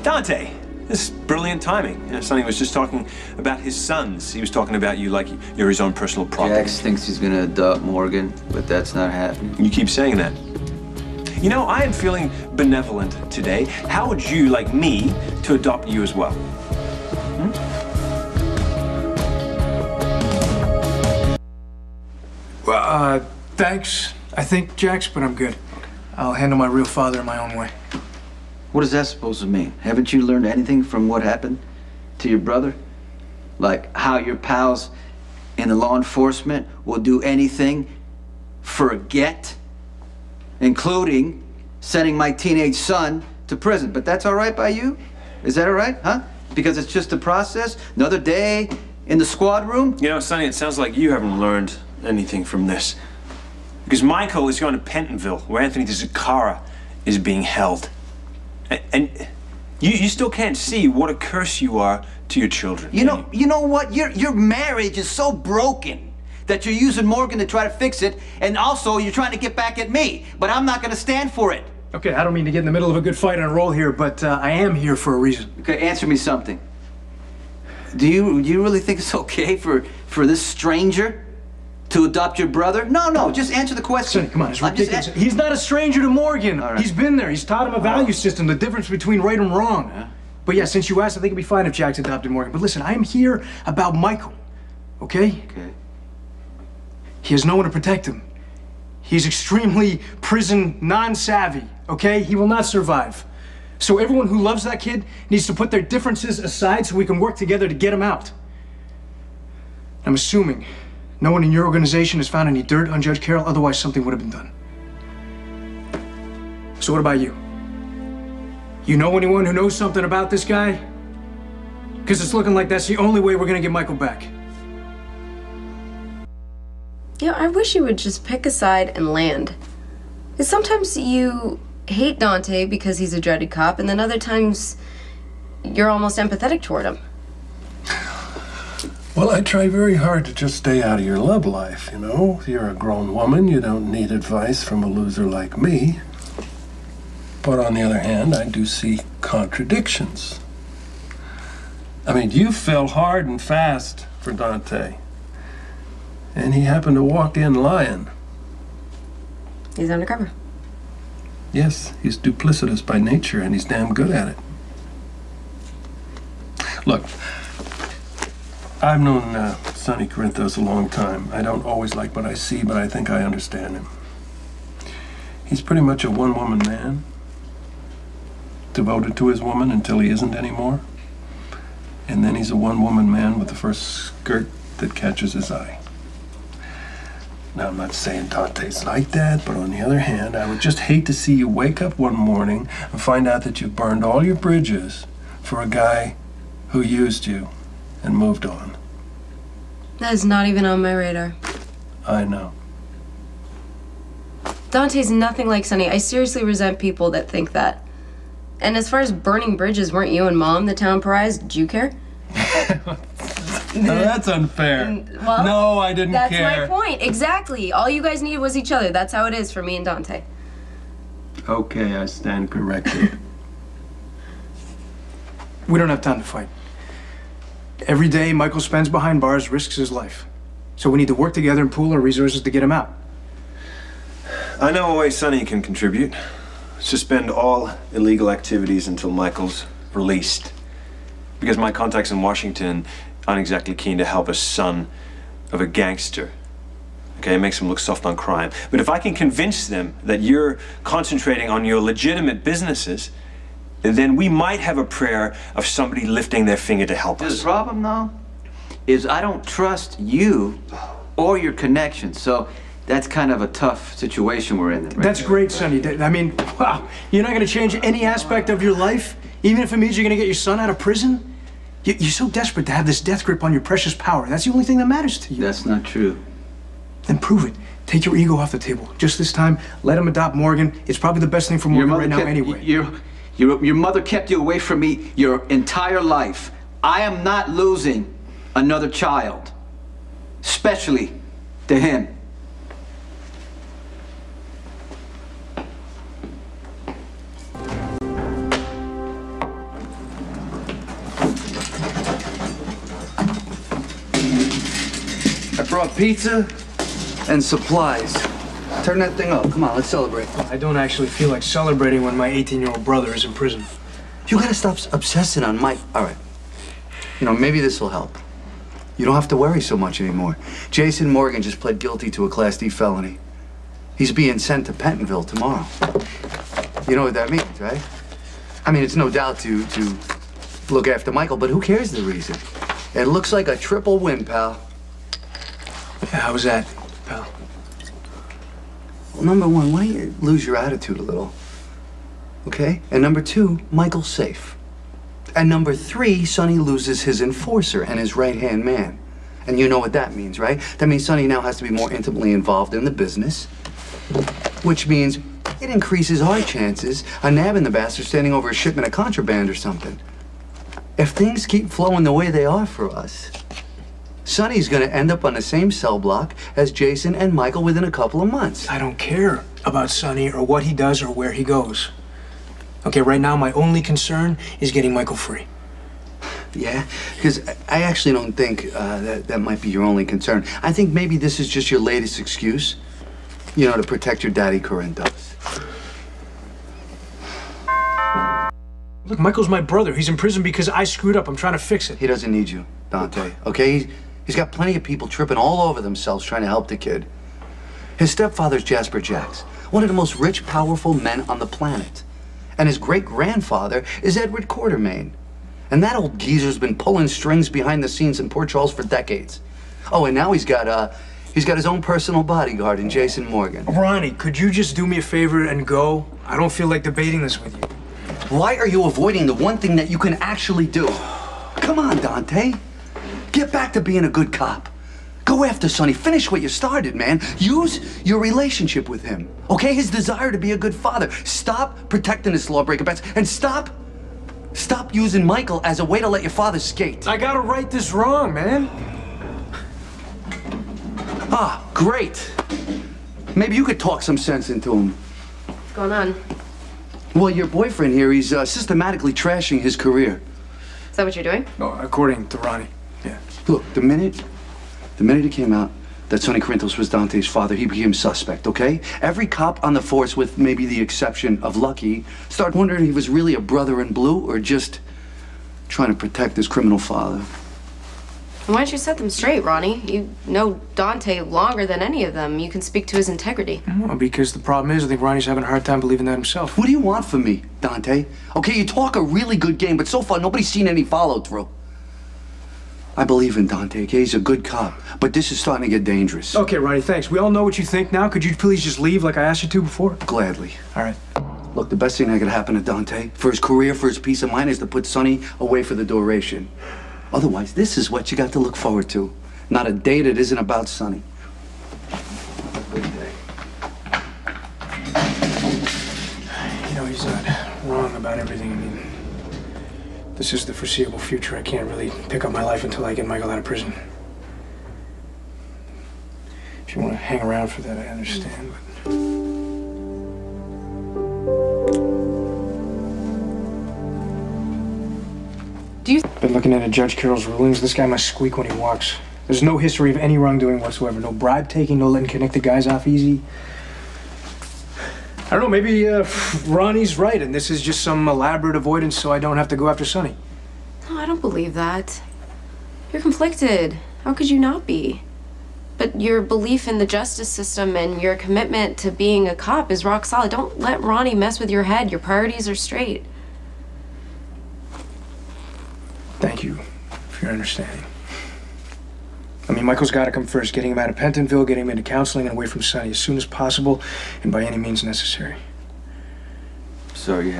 Dante, this is brilliant timing. You know, Sonny was just talking about his sons. He was talking about you like you're his own personal property. Jax thinks he's gonna adopt Morgan, but that's not happening. You keep saying that. You know, I am feeling benevolent today. How would you like me to adopt you as well? Well, thanks, I think, Jax, but I'm good. I'll handle my real father in my own way. What is that supposed to mean? Haven't you learned anything from what happened to your brother? Like how your pals in the law enforcement will do anything for a get? Including sending my teenage son to prison. But that's all right by you? Is that all right, huh? Because it's just a process? Another day in the squad room? You know, Sonny, it sounds like you haven't learned anything from this. Because Michael is going to Pentonville, where Anthony DeZacara is being held. And you still can't see what a curse you are to your children. You know what? Your marriage is so broken that you're using Morgan to try to fix it, and also you're trying to get back at me. But I'm not going to stand for it. Okay, I don't mean to get in the middle of a good fight on a roll here, but I am here for a reason. Okay, answer me something. Do you really think it's okay for this stranger to adopt your brother? No, just answer the question. Sonny, come on, it's ridiculous. He's not a stranger to Morgan. All right. He's been there. He's taught him a value system, the difference between right and wrong. Yeah. But yeah, since you asked, I think it'd be fine if Jax adopted Morgan. But listen, I am here about Michael, okay? Okay. He has no one to protect him. He's extremely prison non-savvy, okay? He will not survive. So everyone who loves that kid needs to put their differences aside so we can work together to get him out. I'm assuming no one in your organization has found any dirt on Judge Carroll, otherwise something would have been done. So what about you? You know anyone who knows something about this guy? Because it's looking like that's the only way we're gonna get Michael back. You know, I wish you would just pick a side and land. Because sometimes you hate Dante because he's a dreaded cop, and then other times you're almost empathetic toward him. Well, I try very hard to just stay out of your love life, you know? You're a grown woman, you don't need advice from a loser like me. But on the other hand, I do see contradictions. I mean, you fell hard and fast for Dante. And he happened to walk in lying. He's undercover. Yes, he's duplicitous by nature, and he's damn good at it. Look, I've known Sonny Corinthos a long time. I don't always like what I see, but I think I understand him. He's pretty much a one-woman man, devoted to his woman until he isn't anymore. And then he's a one-woman man with the first skirt that catches his eye. Now, I'm not saying Dante's like that, but on the other hand, I would just hate to see you wake up one morning and find out that you've burned all your bridges for a guy who used you and moved on. That is not even on my radar. I know. Dante's nothing like Sonny. I seriously resent people that think that. And as far as burning bridges, weren't you and Mom the town pariahs? Did you care? No, that's unfair. Well, no, I didn't care. That's my point. Exactly. All you guys needed was each other. That's how it is for me and Dante. Okay, I stand corrected. We don't have time to fight. Every day Michael spends behind bars risks his life. So we need to work together and pool our resources to get him out. I know a way Sonny can contribute. Suspend all illegal activities until Michael's released. Because my contacts in Washington aren't exactly keen to help a son of a gangster. Okay, it makes him look soft on crime. But if I can convince them that you're concentrating on your legitimate businesses, then we might have a prayer of somebody lifting their finger to help us. The problem, though, is I don't trust you or your connections. So that's kind of a tough situation we're in. Right? That's great, Sonny. I mean, wow, you're not going to change any aspect of your life, even if it means you're going to get your son out of prison? You're so desperate to have this death grip on your precious power. That's the only thing that matters to you. That's not true. Then prove it. Take your ego off the table. Just this time, let him adopt Morgan. It's probably the best thing for Morgan right now anyway. Your mother kept you away from me your entire life. I am not losing another child, especially to him. brought pizza and supplies. Turn that thing up. Come on, let's celebrate. I don't actually feel like celebrating when my 18-year-old brother is in prison. You gotta stop obsessing on Mike. All right. You know, maybe this will help. You don't have to worry so much anymore. Jason Morgan just pled guilty to a Class D felony. He's being sent to Pentonville tomorrow. You know what that means, right? I mean, it's no doubt to look after Michael, but who cares the reason? It looks like a triple win, pal. Yeah, how was that, pal? Well, number one, why don't you lose your attitude a little? Okay? And number two, Michael's safe. And number three, Sonny loses his enforcer and his right-hand man. And you know what that means, right? That means Sonny now has to be more intimately involved in the business, which means it increases our chances of nabbing the bastard standing over a shipment of contraband or something. If things keep flowing the way they are for us, Sonny's gonna end up on the same cell block as Jason and Michael within a couple of months. I don't care about Sonny or what he does or where he goes. Okay, right now my only concern is getting Michael free. Yeah, because I actually don't think that might be your only concern. I think maybe this is just your latest excuse, you know, to protect your daddy Corinthos. Look, Michael's my brother. He's in prison because I screwed up. I'm trying to fix it. He doesn't need you, Dante, okay? He's got plenty of people tripping all over themselves trying to help the kid. His stepfather's Jasper Jax, one of the most rich, powerful men on the planet. And his great-grandfather is Edward Quartermain. And that old geezer's been pulling strings behind the scenes in Port Charles for decades. Oh, and now he's got his own personal bodyguard in Jason Morgan. Ronnie, could you just do me a favor and go? I don't feel like debating this with you. Why are you avoiding the one thing that you can actually do? Come on, Dante. Get back to being a good cop. Go after Sonny. Finish what you started, man. Use your relationship with him, okay? His desire to be a good father. Stop protecting this lawbreaker bets and stop using Michael as a way to let your father skate. I gotta right this wrong, man. Ah, great. Maybe you could talk some sense into him. What's going on? Well, your boyfriend here, he's systematically trashing his career. Is that what you're doing? No, according to Ronnie. Yeah. Look, the minute it came out that Sonny Corinthos was Dante's father, he became suspect, okay? Every cop on the force, with maybe the exception of Lucky, started wondering if he was really a brother in blue or just trying to protect his criminal father. Why don't you set them straight, Ronnie? You know Dante longer than any of them. You can speak to his integrity. Well, because the problem is, I think Ronnie's having a hard time believing that himself. What do you want from me, Dante? Okay, you talk a really good game, but so far nobody's seen any follow-through. I believe in Dante, okay? He's a good cop, but this is starting to get dangerous. Okay, Ronnie, thanks. We all know what you think now. Could you please just leave like I asked you to before? Gladly. All right. Look, the best thing that could happen to Dante, for his career, for his peace of mind, is to put Sonny away for the duration. Otherwise, this is what you got to look forward to. Not a day that isn't about Sonny. Good day. You know, he's not wrong about everything. I mean, this is the foreseeable future. I can't really pick up my life until I get Michael out of prison. If you want to hang around for that, I understand, but... Been looking into Judge Carroll's rulings. This guy must squeak when he walks. There's no history of any wrongdoing whatsoever. No bribe taking, no letting connected guys off easy. I don't know, maybe Ronnie's right, and this is just some elaborate avoidance so I don't have to go after Sonny. No, I don't believe that. You're conflicted. How could you not be? But your belief in the justice system and your commitment to being a cop is rock solid. Don't let Ronnie mess with your head. Your priorities are straight. Thank you for your understanding. I mean, Michael's got to come first. Getting him out of Pentonville, getting him into counseling and away from Sonny as soon as possible and by any means necessary. Sorry you had